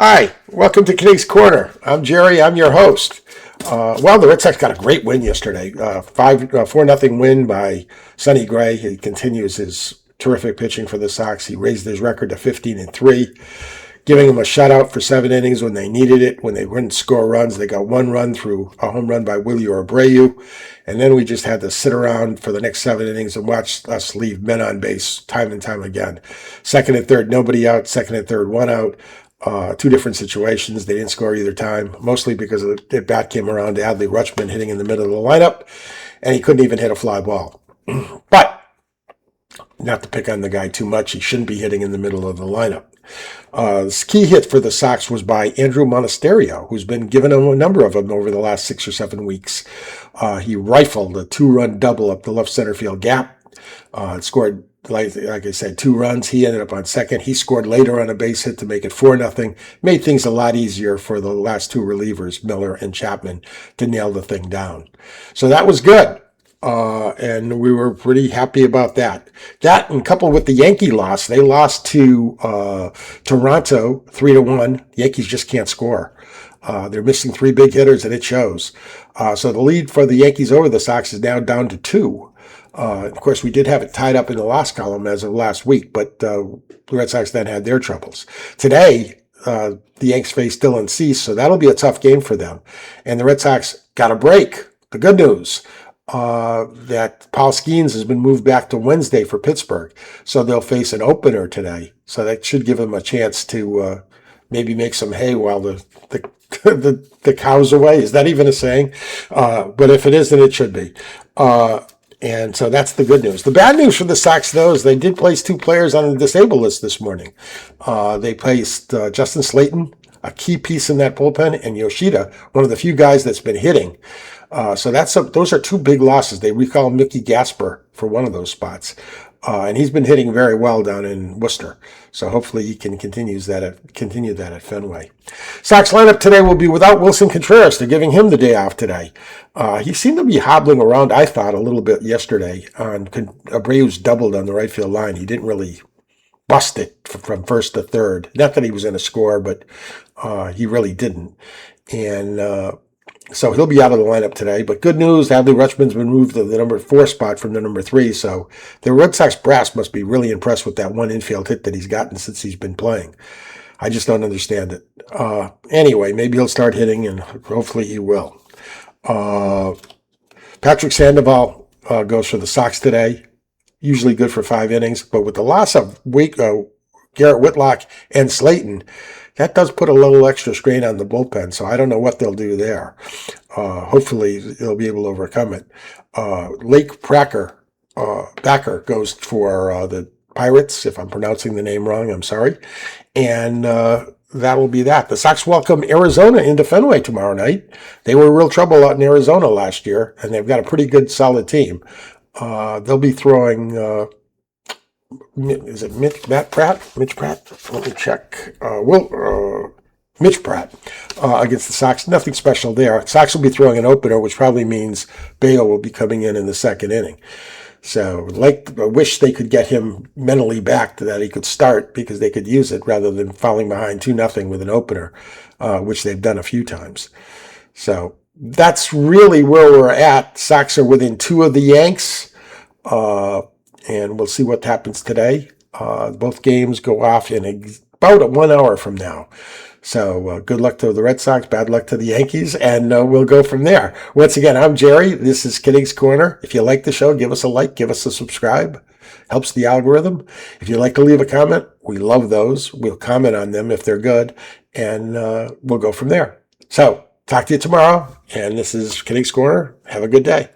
Hi, welcome to King's Corner. I'm Jerry. I'm your host. The Red Sox got a great win yesterday. 4-0 win by Sonny Grey. He continues his terrific pitching for the Sox. He raised his record to 15-3, giving them a shutout for 7 innings when they needed it. When they wouldn't score runs, they got 1 run through a home run by Willie Abreu. And then we just had to sit around for the next 7 innings and watch us leave men on base time and time again. Second and third, nobody out. Second and third, 1 out. 2 different situations. They didn't score either time, mostly because the bat came around to Adley Rutschman hitting in the middle of the lineup, and he couldn't even hit a fly ball. But not to pick on the guy too much, he shouldn't be hitting in the middle of the lineup. This key hit for the Sox was by Andrew Monasterio, who's been given a number of them over the last 6 or 7 weeks. He rifled a 2-run double up the left center field gap. Scored, like I said, 2 runs. He ended up on second. He scored later on a base hit to make it 4-0. Made things a lot easier for the last 2 relievers, Miller and Chapman, to nail the thing down. So that was good. And we were pretty happy about that. That, and coupled with the Yankee loss, they lost to Toronto 3-1. The Yankees just can't score. They're missing 3 big hitters, and it shows. So the lead for the Yankees over the Sox is now down to 2. Of course, we did have it tied up in the loss column as of last week, but the Red Sox then had their troubles. Today, the Yanks face Dylan Cease, so that'll be a tough game for them. And the Red Sox got a break. The good news, that Paul Skeens has been moved back to Wednesday for Pittsburgh, so they'll face an opener today. So that should give them a chance to maybe make some hay while the cow's away. Is that even a saying? But if it is, then it should be. And so that's the good news. The bad news for the Sox, though, is they did place 2 players on the disabled list this morning. They placed Justin Slayton, a key piece in that bullpen, and Yoshida, one of the few guys that's been hitting. So those are 2 big losses. They recall Mickey Gasper for one of those spots. And he's been hitting very well down in Worcester. So hopefully he can continue that at Fenway. Sox lineup today will be without Wilson Contreras. They're giving him the day off today. He seemed to be hobbling around, I thought, a little bit yesterday. Abreu's doubled on the right field line. He didn't really bust it from first to third. Not that he was going to score, but he really didn't. And so he'll be out of the lineup today. But good news, Adley Rutschman's been moved to the number 4 spot from the number 3. So the Red Sox brass must be really impressed with that 1 infield hit that he's gotten since he's been playing. I just don't understand it. Anyway, maybe he'll start hitting, and hopefully he will. Patrick Sandoval goes for the Sox today. Usually good for 5 innings. But with the loss of Garrett Whitlock and Slayton, that does put a little extra strain on the bullpen, so I don't know what they'll do there. Hopefully, they'll be able to overcome it. Lake Backer goes for the Pirates. If I'm pronouncing the name wrong, I'm sorry. And that will be that. The Sox welcome Arizona into Fenway tomorrow night. They were in real trouble out in Arizona last year, and they've got a pretty good, solid team. They'll be throwing... is it Mitch Pratt? Let me check. Mitch Pratt against the Sox. Nothing special there. Sox will be throwing an opener, which probably means Bayo will be coming in the 2nd inning. So I wish they could get him mentally back to that he could start, because they could use it rather than falling behind 2-0 with an opener, which they've done a few times. So that's really where we're at. Sox are within 2 of the Yanks. And we'll see what happens today. Both games go off in about 1 hour from now. So good luck to the Red Sox, bad luck to the Yankees, and we'll go from there. Once again, I'm Jerry. This is King's Corner. If you like the show, give us a like, give us a subscribe. Helps the algorithm. If you'd like to leave a comment, we love those. We'll comment on them if they're good, and we'll go from there. So talk to you tomorrow, and this is King's Corner. Have a good day.